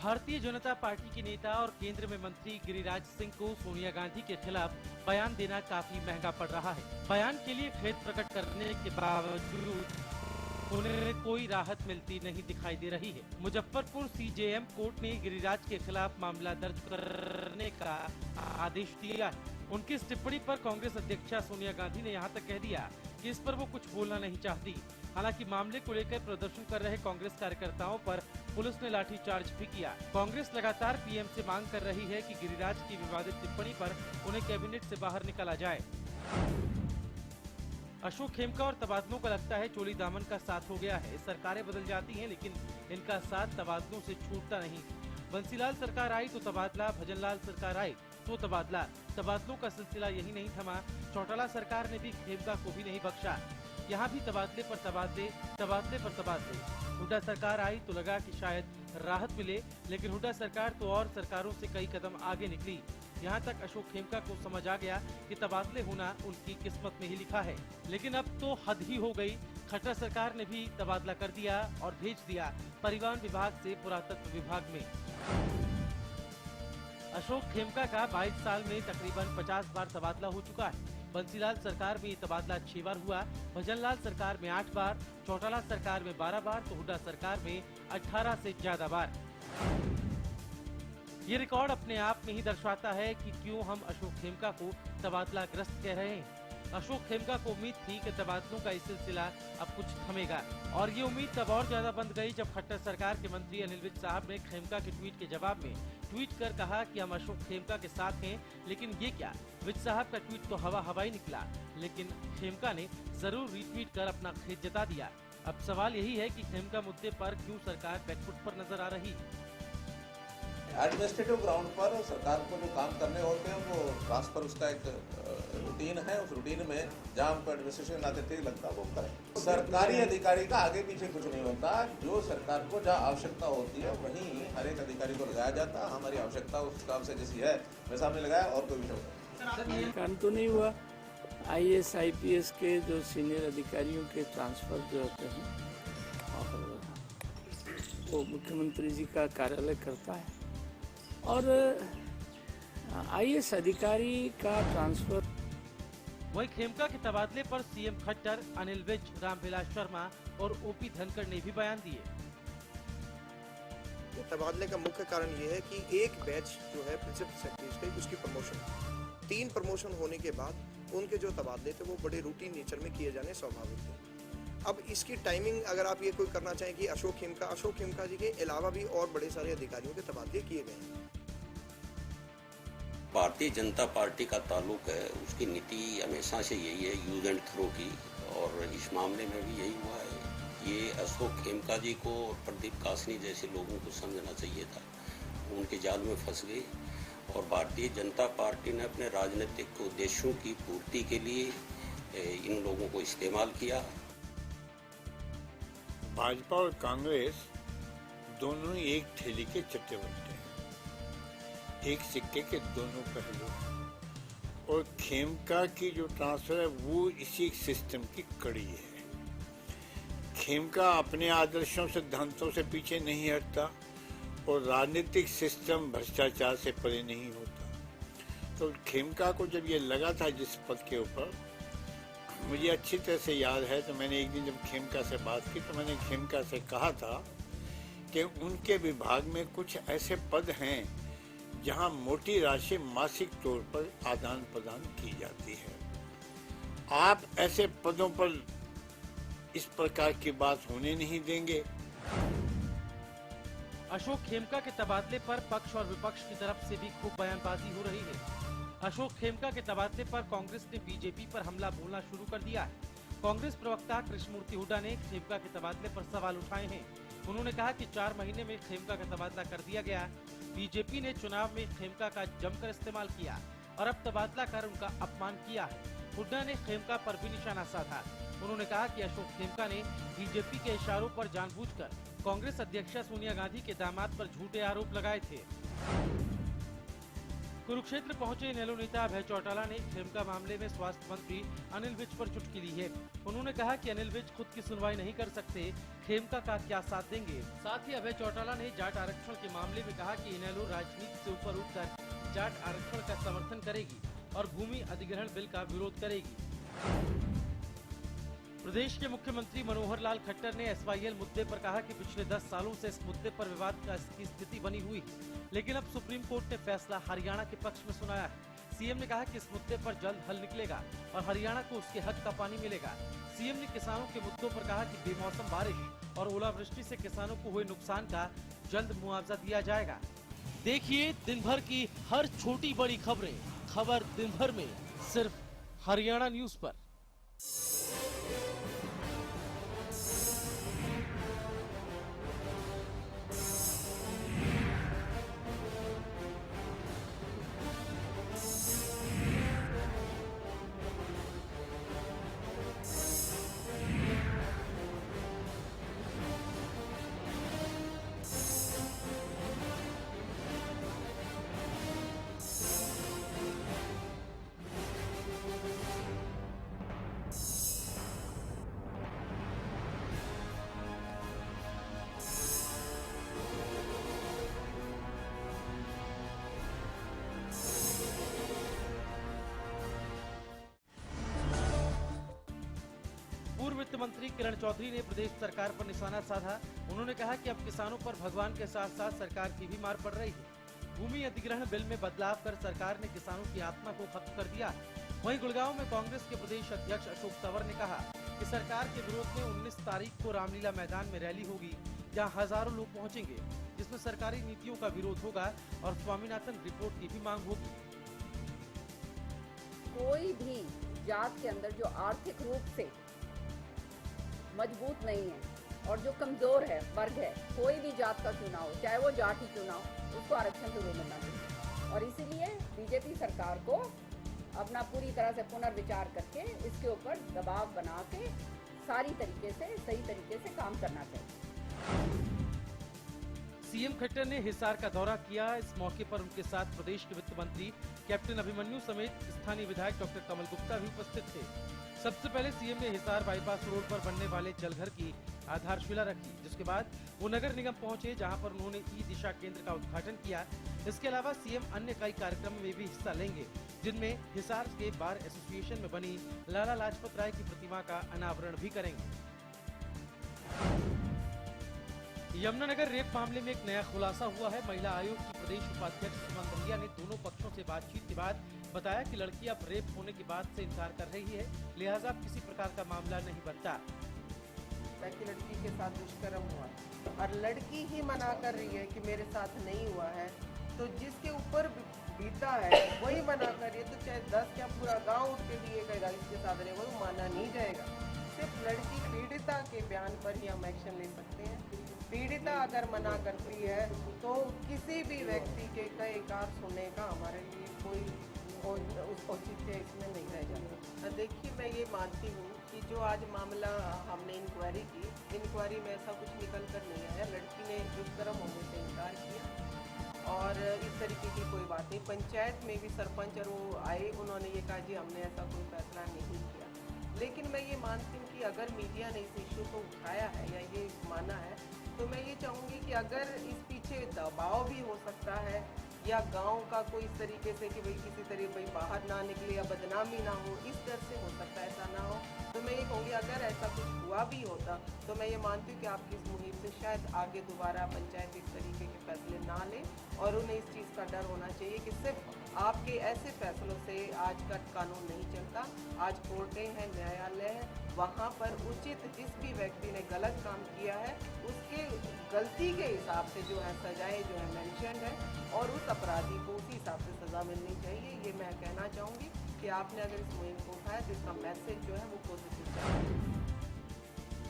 Bharatiya Janata party के नेता और केंद्र में मंत्री गिरिराज सिंह को सोनिया गांधी के खिलाफ बयान देना काफी महंगा पड़ रहा है। बयान के लिए खेद प्रकट करने के बावजूद उन्हें कोई राहत मिलती नहीं दिखाई दे रही है। मुजफ्फरपुर सीजेएम कोर्ट ने गिरिराज के खिलाफ मामला दर्ज करने का आदेश दिया है। उनकी इस टिप्पणी पर कांग्रेस अध्यक्षा सोनिया गांधी ने यहां तक कह दिया कि इस पर वो कुछ बोलना नहीं चाहती। हालांकि मामले को लेकर प्रदर्शन कर रहे कांग्रेस कार्यकर्ताओं पर पुलिस ने लाठीचार्ज भी किया। कांग्रेस लगातार पीएम से मांग कर रही है कि गिरिराज की विवादित टिप्पणी पर उन्हें कैबिनेट से बाहर निकाला जाए। अशोक खेमका और तबादलों का लगता है चोली दामन का साथ हो गया है। सरकारें बदल जाती हैं लेकिन इनका साथ तबादलों से छूटता नहीं। बंसीलाल सरकार आई तो तबादला, भजनलाल सरकार आई तो तबादला। तबादलों का सिलसिला यही नहीं थमा। चौटाला सरकार ने भी खेमका को भी नहीं बख्शा। यहाँ भी तबादले पर तबादले, तबादले पर तबादले। हुड्डा सरकार आई तो लगा कि शायद राहत मिले, लेकिन हुड्डा सरकार तो और सरकारों से कई कदम आगे निकली। यहाँ तक अशोक खेमका को समझ आ गया कि तबादले होना उनकी किस्मत में ही लिखा है। लेकिन अब तो हद ही हो गई। खट्टर सरकार ने भी तबादला कर दिया और भेज दिया परिवहन विभाग से पुरातत्व विभाग में। अशोक खेमका का 22 साल में तकरीबन 50 बार तबादला हो चुका है। बंसीलाल सरकार में ये तबादला 6 बार हुआ, भजनलाल सरकार में 8 बार, चौटाला सरकार में 12 बार तो हुड्डा सरकार में 18 से ज्यादा बार। ये रिकॉर्ड अपने आप में ही दर्शाता है कि क्यों हम अशोक खेमका को तबादला ग्रस्त कह रहे हैं। अशोक खेमका को उम्मीद थी कि तबादलों का ये सिलसिला अब कुछ थमेगा, और ये उम्मीद तब और ज्यादा बंध गई जब खट्टर सरकार के मंत्री अनिल विज साहब ने खेमका के ट्वीट के जवाब में ट्वीट कर कहा कि हम अशोक खेमका के साथ हैं। लेकिन ये क्या, विज साहब का ट्वीट तो हवा ही निकला, लेकिन खेमका ने जरूर रीट्वीट कर अपना खेद जता दिया। अब सवाल यही है कि खेमका मुद्दे पर क्यों सरकार बैकफुट पर नजर आ रही है। एडमिनिस्ट्रेटिव ग्राउंड पर सरकार को जो काम करने होते हैं वो ट्रांसफर उसका एक रूटीन है। उस रूटीन में जहाँ हमको एडमिनिस्ट्रेशन आते ठीक लगता है वो करें। सरकारी अधिकारी का आगे पीछे कुछ नहीं होता। जो सरकार को जहाँ आवश्यकता होती है वहीं हर एक अधिकारी को लगाया जाता है। हमारी आवश्यकता उस काम से जैसी है वैसा हमने लगाया, और कोई विषय काम तो नहीं हुआ। IAS IPS के जो सीनियर अधिकारियों के ट्रांसफर जो होते हैं और वो मुख्यमंत्री जी का कार्यालय करता है, और IAS अधिकारी का ट्रांसफर। वहीं खेमका के तबादले पर सीएम खट्टर, अनिल विज, रामविलास शर्मा और OP धनखड़ ने भी बयान दिए। तबादले का मुख्य कारण ये है कि एक बैच जो है प्रिंसिपल सेक्रेटरी की उसकी प्रमोशन, 3 प्रमोशन होने के बाद उनके जो तबादले थे वो बड़े रूटीन नेचर में किए जाने स्वाभाविक थे। अब इसकी टाइमिंग अगर आप ये कोई करना चाहें कि अशोक खेमका जी के अलावा भी और बड़े सारे अधिकारियों के तबादले किए गए हैं। भारतीय जनता पार्टी का ताल्लुक है, उसकी नीति हमेशा से यही है यूज एंड थ्रो की, और इस मामले में भी यही हुआ है। ये अशोक खेमका जी को और प्रदीप कासनी जैसे लोगों को समझना चाहिए था। उनके जाल में फंस गए और भारतीय जनता पार्टी ने अपने राजनीतिक उद्देश्यों की पूर्ति के लिए इन लोगों को इस्तेमाल किया। भाजपा और कांग्रेस दोनों ही एक ठेली के चट्टे बनते हैं, एक सिक्के के दोनों पहलू। और खेमका की जो ट्रांसफर है वो इसी सिस्टम की कड़ी है। खेमका अपने आदर्शों सिद्धांतों से पीछे नहीं हटता और राजनीतिक सिस्टम भ्रष्टाचार से परे नहीं होता। तो खेमका को जब ये लगा था जिस पद के ऊपर, मुझे अच्छी तरह से याद है, तो मैंने एक दिन जब खेमका से बात की तो मैंने खेमका से कहा था कि उनके विभाग में कुछ ऐसे पद हैं जहां मोटी राशि मासिक तौर पर आदान प्रदान की जाती है। आप ऐसे पदों पर इस प्रकार की बात होने नहीं देंगे। अशोक खेमका के तबादले पर पक्ष और विपक्ष की तरफ से भी खूब बयानबाजी हो रही है। अशोक खेमका के तबादले पर कांग्रेस ने बीजेपी पर हमला बोलना शुरू कर दिया है। कांग्रेस प्रवक्ता कृष्णमूर्ति हुड्डा ने खेमका के तबादले पर सवाल उठाए हैं। उन्होंने कहा कि 4 महीने में खेमका का तबादला कर दिया गया। बीजेपी ने चुनाव में खेमका का जमकर इस्तेमाल किया और अब तबादला कर उनका अपमान किया है। हुड्डा ने खेमका पर भी निशाना साधा। उन्होंने कहा कि अशोक खेमका ने बीजेपी के इशारों पर जानबूझकर कांग्रेस अध्यक्षा सोनिया गांधी के दामाद पर झूठे आरोप लगाए थे। कुरुक्षेत्र पहुंचे इनेलो नेता अभय चौटाला ने खेमका मामले में स्वास्थ्य मंत्री अनिल विज पर चुटकी ली है। उन्होंने कहा कि अनिल विज खुद की सुनवाई नहीं कर सकते, खेमका का क्या साथ देंगे। साथ ही अभय चौटाला ने जाट आरक्षण के मामले में कहा कि इनेलो राजनीति से ऊपर उठकर जाट आरक्षण का समर्थन करेगी और भूमि अधिग्रहण बिल का विरोध करेगी। प्रदेश के मुख्यमंत्री मनोहर लाल खट्टर ने एसवाईएल मुद्दे पर कहा कि पिछले 10 सालों से इस मुद्दे पर विवाद की स्थिति बनी हुई है, लेकिन अब सुप्रीम कोर्ट ने फैसला हरियाणा के पक्ष में सुनाया है। सीएम ने कहा कि इस मुद्दे पर जल्द हल निकलेगा और हरियाणा को उसके हक का पानी मिलेगा। सीएम ने किसानों के मुद्दों पर कहा कि बेमौसम बारिश और ओलावृष्टि से किसानों को हुए नुकसान का जल्द मुआवजा दिया जाएगा। देखिए दिन भर की हर छोटी बड़ी खबर दिन भर में सिर्फ हरियाणा न्यूज पर। पूर्व वित्त मंत्री किरण चौधरी ने प्रदेश सरकार पर निशाना साधा। उन्होंने कहा कि अब किसानों पर भगवान के साथ साथ सरकार की भी मार पड़ रही है। भूमि अधिग्रहण बिल में बदलाव कर सरकार ने किसानों की आत्मा को खत्म कर दिया। वहीं गुड़गांव में कांग्रेस के प्रदेश अध्यक्ष अशोक तंवर ने कहा कि सरकार के विरोध में 19 तारीख को रामलीला मैदान में रैली होगी, जहां हजारों लोग पहुंचेंगे, जिसमें सरकारी नीतियों का विरोध होगा और स्वामीनाथन रिपोर्ट की भी मांग होगी। कोई भी जात के अंदर जो आर्थिक रूप से मजबूत नहीं है और जो कमजोर है वर्ग है, कोई भी जात का चुनाव, चाहे वो जाट ही चुनाव, उसको आरक्षण जरूर मिलना चाहिए। और इसीलिए बीजेपी सरकार को अपना पूरी तरह से पुनर्विचार करके इसके ऊपर दबाव बना के सारी तरीके से सही तरीके से काम करना चाहिए। सीएम खट्टर ने हिसार का दौरा किया। इस मौके पर उनके साथ प्रदेश के वित्त मंत्री कैप्टन अभिमन्यु समेत स्थानीय विधायक डॉक्टर कमल गुप्ता भी उपस्थित थे। सबसे पहले सीएम ने हिसार बाईपास रोड पर बनने वाले जलघर की आधारशिला रखी, जिसके बाद वो नगर निगम पहुंचे, जहां पर उन्होंने ई दिशा केंद्र का उद्घाटन किया। इसके अलावा सीएम अन्य कई कार्यक्रमों में भी हिस्सा लेंगे, जिनमें हिसार के बार एसोसिएशन में बनी लाला लाजपत राय की प्रतिमा का अनावरण भी करेंगे। यमुनानगर रेप मामले में एक नया खुलासा हुआ है। महिला आयोग की प्रदेश उपाध्यक्ष सुमन दहिया ने दोनों पक्षों से बातचीत के बाद बताया कि लड़की अब रेप होने की बात से इनकार कर रही है, लिहाजा अब किसी प्रकार का मामला नहीं बनता। लड़की के साथ दुष्कर्म हुआ और लड़की ही मना कर रही है कि मेरे साथ नहीं हुआ है, तो जिसके ऊपर बीता है वही मना कर रही है, तो चाहे 10 या पूरा गांव उठ के भी ये कहेगा इसके साथ रहे, वो माना नहीं जाएगा। सिर्फ लड़की पीड़िता के बयान पर ही हम एक्शन ले सकते हैं। पीड़िता अगर मना करती है तो किसी भी व्यक्ति के कई कार सुनने का हमारे लिए कोई औचित्य इसमें नहीं रह जाता। देखिए, मैं ये मानती हूँ कि जो आज मामला हमने इंक्वायरी की, इंक्वायरी में ऐसा कुछ निकल कर नहीं आया। लड़की ने दुष्कर्म होने से इनकार किया और इस तरीके की कोई बात नहीं। पंचायत में भी सरपंच और वो आए, उन्होंने ये कहा जी हमने ऐसा कोई फैसला नहीं किया। लेकिन मैं ये मानती हूँ कि अगर मीडिया ने इस इशू को उठाया है या ये माना है, तो मैं ये चाहूँगी कि अगर इस पीछे दबाव भी हो सकता है या गांव का कोई इस तरीके से कि भाई किसी तरह भाई बाहर ना निकले या बदनामी ना हो, इस डर से हो सकता है ऐसा ना हो, तो मैं ये कहूँगी अगर ऐसा कुछ हुआ भी होता तो मैं ये मानती हूँ कि आपकी इस मुहिम से शायद आगे दोबारा पंचायत इस तरीके के फैसले ना ले और उन्हें इस चीज़ का डर होना चाहिए कि सिर्फ आपके ऐसे फैसलों से आज का कानून नहीं चलता। आज कोर्टें हैं, न्यायालय है, वहाँ पर उचित जिस भी व्यक्ति ने गलत काम किया है उसके गलती के हिसाब से जो है सजाएं जो है मेंशन है और उस अपराधी को उसी हिसाब से सज़ा मिलनी चाहिए। ये मैं कहना चाहूँगी कि आपने अगर इस मुहिम को उठाया तो इसका मैसेज जो है वो पॉजिटिव चाहिए।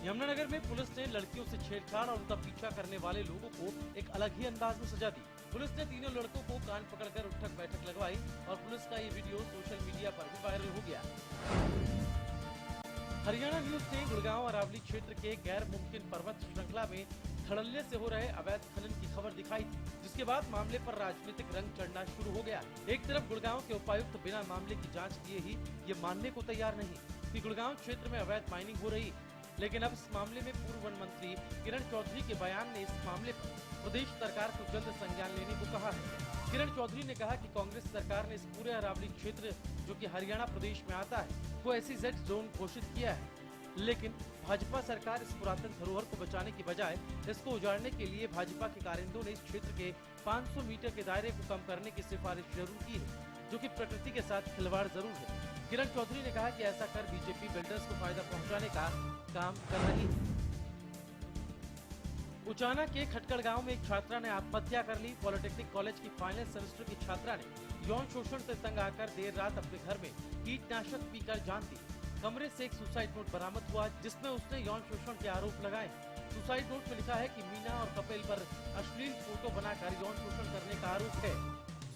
यमुनानगर में पुलिस ने लड़कियों से छेड़छाड़ और उनका पीछा करने वाले लोगों को एक अलग ही अंदाज में सजा दी। पुलिस ने तीनों लड़कों को कान पकड़कर उठक बैठक लगवाई और पुलिस का ये वीडियो सोशल मीडिया पर भी वायरल हो गया। हरियाणा न्यूज ने गुड़गांव अरावली क्षेत्र के गैर मुमकिन पर्वत श्रृंखला में धड़ल्ले से हो रहे अवैध खनन की खबर दिखाई थी, जिस जिसके बाद मामले पर राजनीतिक रंग चढ़ना शुरू हो गया। एक तरफ गुड़गांव के उपायुक्त बिना मामले की जांच किए ही ये मानने को तैयार नहीं कि गुड़गांव क्षेत्र में अवैध माइनिंग हो रही, लेकिन अब इस मामले में पूर्व वन मंत्री किरण चौधरी के बयान ने इस मामले पर प्रदेश सरकार को जल्द संज्ञान लेने को कहा है। किरण चौधरी ने कहा कि कांग्रेस सरकार ने इस पूरे अरावली क्षेत्र, जो कि हरियाणा प्रदेश में आता है, को SEZ जोन घोषित किया है, लेकिन भाजपा सरकार इस पुरातन धरोहर को बचाने की बजाय इसको उजाड़ने के लिए भाजपा के कारिंदों ने इस क्षेत्र के 500 मीटर के दायरे को कम करने की सिफारिश जरूर की है, जो कि प्रकृति के साथ खिलवाड़ जरूर है। किरण चौधरी ने कहा कि ऐसा कर बीजेपी बिल्डर्स को फायदा पहुंचाने का काम कर रही है। उचाना के खटकड़ गांव में एक छात्रा ने आत्महत्या कर ली। पॉलिटेक्निक कॉलेज की फाइनल सेमेस्टर की छात्रा ने यौन शोषण से तंग आकर देर रात अपने घर में कीटनाशक पीकर जान दी। कमरे से एक सुसाइड नोट बरामद हुआ, जिसमें उसने यौन शोषण के आरोप लगाए। सुसाइड नोट में लिखा है कि मीना और कपिल पर अश्लील फोटो बनाकर यौन शोषण करने का आरोप है।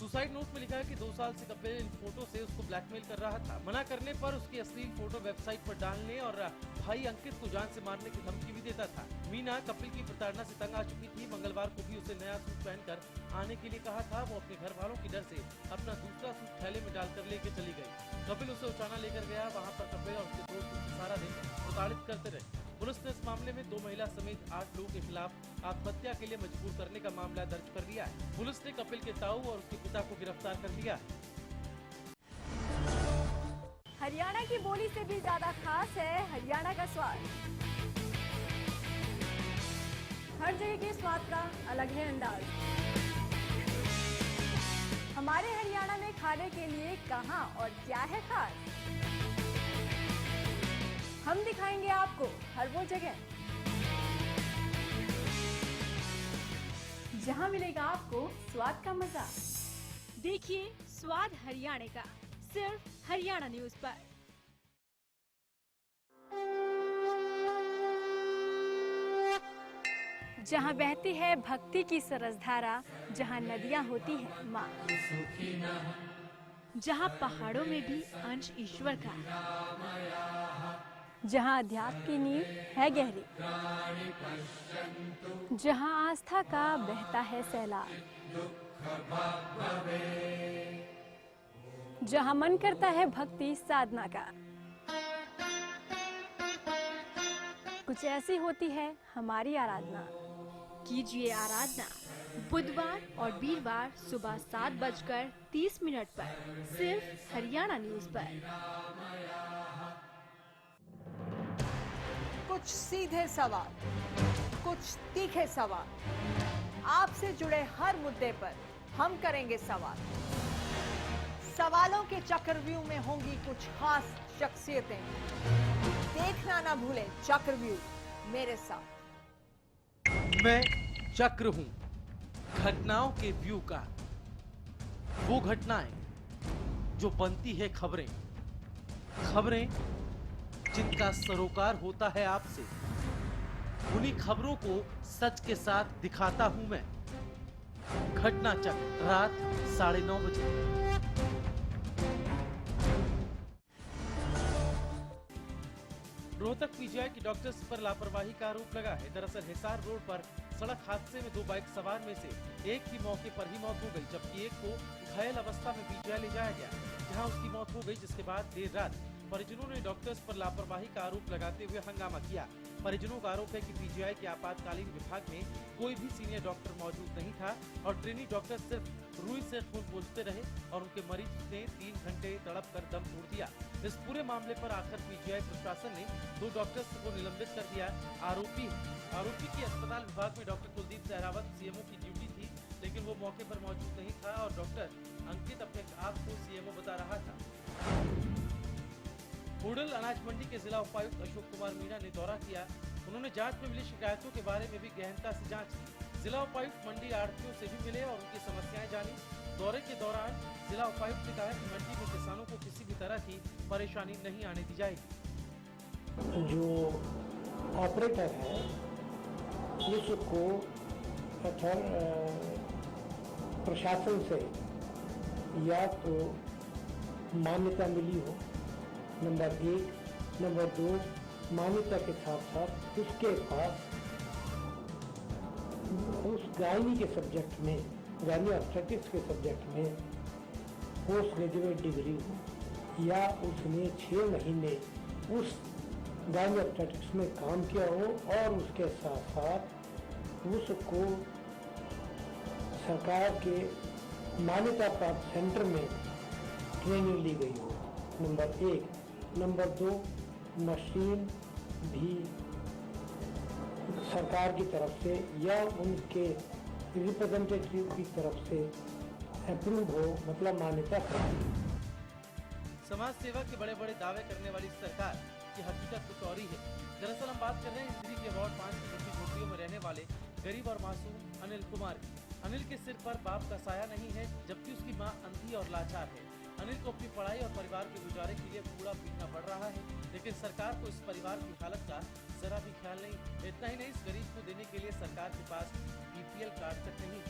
सुसाइड नोट में लिखा है कि 2 साल से कपिल इन फोटो से उसको ब्लैकमेल कर रहा था। मना करने पर उसकी अश्लील फोटो वेबसाइट पर डालने और भाई अंकित को जान से मारने की धमकी भी देता था। मीना कपिल की प्रताड़ना से तंग आ चुकी थी। मंगलवार को भी उसे नया सूट पहनकर आने के लिए कहा था। वो अपने घर वालों की डर से अपना दूसरा सूट थैले में डालकर लेके चली गई। कपिल उसे उचाना लेकर गया। वहाँ पर कपिल और उसके दोस्त उसे सारा दिन प्रताड़ित करते रहे। पुलिस ने इस मामले में 2 महिला समेत 8 लोगों के खिलाफ आत्महत्या के लिए मजबूर करने का मामला दर्ज कर लिया है। पुलिस ने कपिल के ताऊ और उसके पिता को गिरफ्तार कर लिया है। हरियाणा की बोली से भी ज्यादा खास है हरियाणा का स्वाद। हर जगह के स्वाद का अलग है अंदाज। हमारे हरियाणा में खाने के लिए कहां और क्या है खास, हम दिखाएंगे आपको हर वो जगह जहां मिलेगा आपको स्वाद का मजा। देखिए स्वाद हरियाणा का सिर्फ हरियाणा न्यूज पर। जहां बहती है भक्ति की सरसधारा, जहां नदियां होती हैं माँ, जहां पहाड़ों में भी अंश ईश्वर का, जहां अध्यात्म की नींव है गहरी, जहां आस्था का बहता है सैलाब, जहां मन करता है भक्ति साधना का। कुछ ऐसी होती है हमारी आराधना। कीजिए आराधना बुधवार और वीरवार सुबह 7:30 पर सिर्फ हरियाणा न्यूज पर। कुछ सीधे सवाल, कुछ तीखे सवाल, आपसे जुड़े हर मुद्दे पर हम करेंगे सवाल। सवालों के चक्रव्यूह में होंगी कुछ खास शख्सियतें। देखना ना भूलें चक्रव्यूह मेरे साथ। मैं चक्र हूं घटनाओं के व्यू का, वो घटनाएं जो बनती है खबरें, खबरें जिनका सरोकार होता है आपसे। उन्हीं खबरों को सच के साथ दिखाता हूं मैं। घटना चक्र रात 9:30 बजे। रोहतक पीजीआई की डॉक्टर्स पर लापरवाही का आरोप लगा है। दरअसल हिसार रोड पर सड़क हादसे में 2 बाइक सवार में से एक की मौके पर ही मौत हो गई, जबकि एक को घायल अवस्था में पीजीआई ले जाया गया, जहां उसकी मौत हो गई। जिसके बाद देर रात परिजनों ने डॉक्टर्स पर लापरवाही का आरोप लगाते हुए हंगामा किया। परिजनों का आरोप है कि पीजीआई के आपातकालीन विभाग में कोई भी सीनियर डॉक्टर मौजूद नहीं था और ट्रेनी डॉक्टर सिर्फ रुई से खून पोंछते रहे और उनके मरीज ने 3 घंटे तड़प कर दम तोड़ दिया। इस पूरे मामले पर आखिर पीजीआई प्रशासन ने 2 डॉक्टर्स को निलंबित कर दिया। आरोपी की अस्पताल विभाग में डॉक्टर कुलदीप सहरावत सीएमओ की ड्यूटी थी, लेकिन वो मौके पर मौजूद नहीं था और डॉक्टर अंकित अपने आप को सीएमओ बता रहा था। होडल अनाज मंडी के जिला उपायुक्त अशोक कुमार मीणा ने दौरा किया। उन्होंने जांच में मिली शिकायतों के बारे में भी गहनता से जांच की। जिला उपायुक्त मंडी आढ़तियों से भी मिले और उनकी समस्याएं जानी। दौरे के दौरान जिला उपायुक्त ने कहा कि मंडी में किसानों को किसी भी तरह की परेशानी नहीं आने दी जाएगी। जो ऑपरेटर है उसको प्रशासन से या तो मान्यता मिली हो, नंबर 1, नंबर 2 मान्यता के साथ साथ उसके पास उस गायनी के सब्जेक्ट में गायनी ऑब्स्टेटिक्स के सब्जेक्ट में पोस्ट ग्रेजुएट डिग्री हो या उसने 6 महीने उस गायनी ऑब्स्टेटिक्स में काम किया हो और उसके साथ साथ उसको सरकार के मान्यता प्राप्त सेंटर में ट्रेनिंग ली गई हो, नंबर 1। नंबर 2, मशीन भी सरकार की तरफ से या उनके रिप्रेजेंटेटिव की तरफ से अप्रूव हो, मतलब मान्यता प्राप्त हो। समाज सेवा के बड़े बड़े दावे करने वाली सरकार की हकीकत कुछ और ही है। दरअसल हम बात कर रहे हैं इंदिरा के वार्ड 5 की झुग्गी झोपड़ियों में रहने वाले गरीब और मासूम अनिल कुमार की। अनिल के सिर पर बाप का साया नहीं है, जबकि उसकी मां अंधी और लाचार है। अनिल को अपनी पढ़ाई और परिवार के गुजारे के लिए कूड़ा पीटना पड़ रहा है, लेकिन सरकार को इस परिवार की हालत का जरा भी ख्याल नहीं। इतना ही नहीं, इस गरीब को देने के लिए सरकार के पास BPL कार्ड तक नहीं।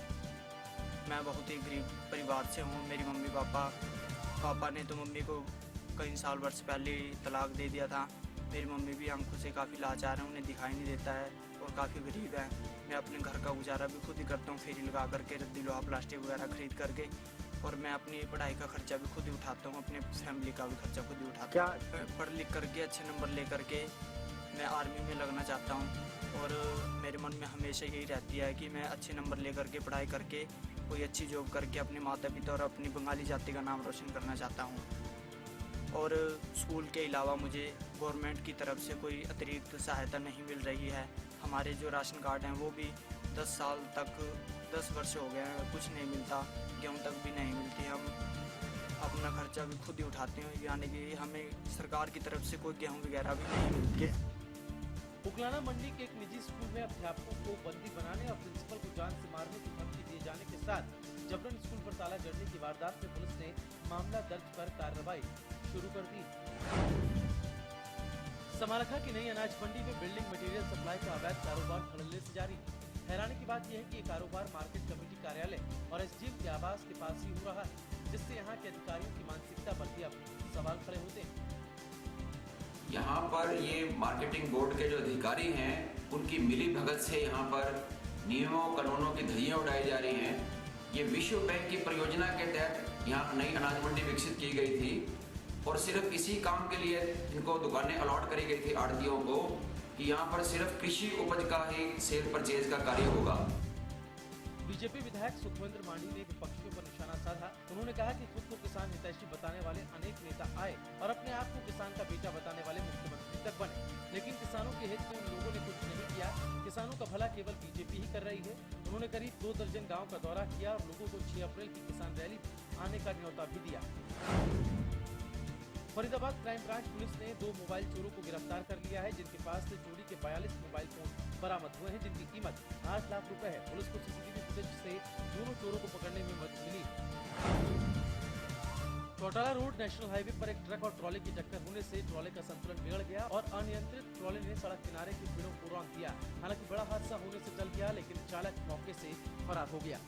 मैं बहुत ही गरीब परिवार से हूँ। मेरी मम्मी पापा ने तो मम्मी को कई साल वर्ष पहले तलाक दे दिया था। मेरी मम्मी भी आंखों से काफ़ी लाचार है, उन्हें दिखाई नहीं देता है और काफ़ी गरीब है। मैं अपने घर का गुजारा भी खुद ही करता हूँ, फेरी लगा करके, रद्दी लोहा प्लास्टिक वगैरह खरीद करके, और मैं अपनी पढ़ाई का खर्चा भी खुद ही उठाता हूँ, अपने फैमिली का भी खर्चा खुद ही उठाता हूँ। पढ़ लिख करके अच्छे नंबर ले करके मैं आर्मी में लगना चाहता हूँ और मेरे मन में हमेशा यही रहती है कि मैं अच्छे नंबर ले करके पढ़ाई करके कोई अच्छी जॉब करके अपने माता पिता और अपनी बंगाली जाति का नाम रोशन करना चाहता हूँ। और स्कूल के अलावा मुझे गवर्नमेंट की तरफ से कोई अतिरिक्त सहायता नहीं मिल रही है। हमारे जो राशन कार्ड हैं वो भी 10 साल तक 10 वर्ष हो गए हैं, कुछ नहीं मिलता, गेहूँ तक भी नहीं मिलती। हम अपना खर्चा भी खुद ही उठाते हैं, यानी कि हमें सरकार की तरफ से कोई गेहूँ वगैरह भी नहीं मिलती है। उकलाना मंडी के एक निजी स्कूल में अध्यापकों को बंदी बनाने और प्रिंसिपल को जान से मारने की धमकी दिए जाने के साथ जबरन स्कूल पर ताला जड़ने की वारदात में पुलिस ने मामला दर्ज कर कार्रवाई शुरू कर दी। समारखा की नई अनाज मंडी में बिल्डिंग मटेरियल सप्लाई का अवैध कारोबार धड़ल्ले से जारी है। हैरानी की बात यह है कि ये कारोबार मार्केट कमेटी कार्यालय और SDM के आवास के पास ही हो रहा है, जिससे यहाँ के अधिकारियों की मानसिकता पर भी अब सवाल खड़े होते हैं। यहाँ पर ये मार्केटिंग बोर्ड के जो अधिकारी हैं उनकी मिली भगत से यहाँ पर नियमों कानूनों की धज्जियां उड़ाई जा रही हैं। ये विश्व बैंक की परियोजना के तहत यहाँ नई अनाज मंडी विकसित की गई थी और सिर्फ इसी काम के लिए इनको दुकानें अलॉट करी गई थी आड़तियों को कि यहाँ पर सिर्फ कृषि उपज का ही सेल परचेज का कार्य होगा। बीजेपी विधायक सुखविंद्र मांझी ने विपक्षियों पर निशाना साधा। उन्होंने कहा कि खुद को किसान हितैषी बताने वाले अनेक नेता आए और अपने आप को किसान का बेटा बताने वाले मुख्यमंत्री तक बने, लेकिन किसानों के हित में उन लोगों ने कुछ नहीं किया। किसानों का भला केवल बीजेपी ही कर रही है। उन्होंने करीब 2 दर्जन गाँव का दौरा किया और लोगों को 6 अप्रैल की किसान रैली आने का न्योता भी दिया। फरीदाबाद क्राइम ब्रांच पुलिस ने 2 मोबाइल चोरों को गिरफ्तार कर लिया है, जिनके पास से चोरी के 42 मोबाइल फोन बरामद हुए हैं, जिनकी कीमत 8 लाख रुपए है। पुलिस को CCTV फुटेज से दोनों चोरों को पकड़ने में मदद मिली। चौटाला रोड नेशनल हाईवे पर एक ट्रक और ट्रॉली की टक्कर होने से ट्रॉली का संतुलन बिगड़ गया और अनियंत्रित ट्रॉली ने सड़क किनारे के पेड़ों को रौंद दिया। हालांकि बड़ा हादसा होने से टल गया, लेकिन चालक मौके से फरार हो गया।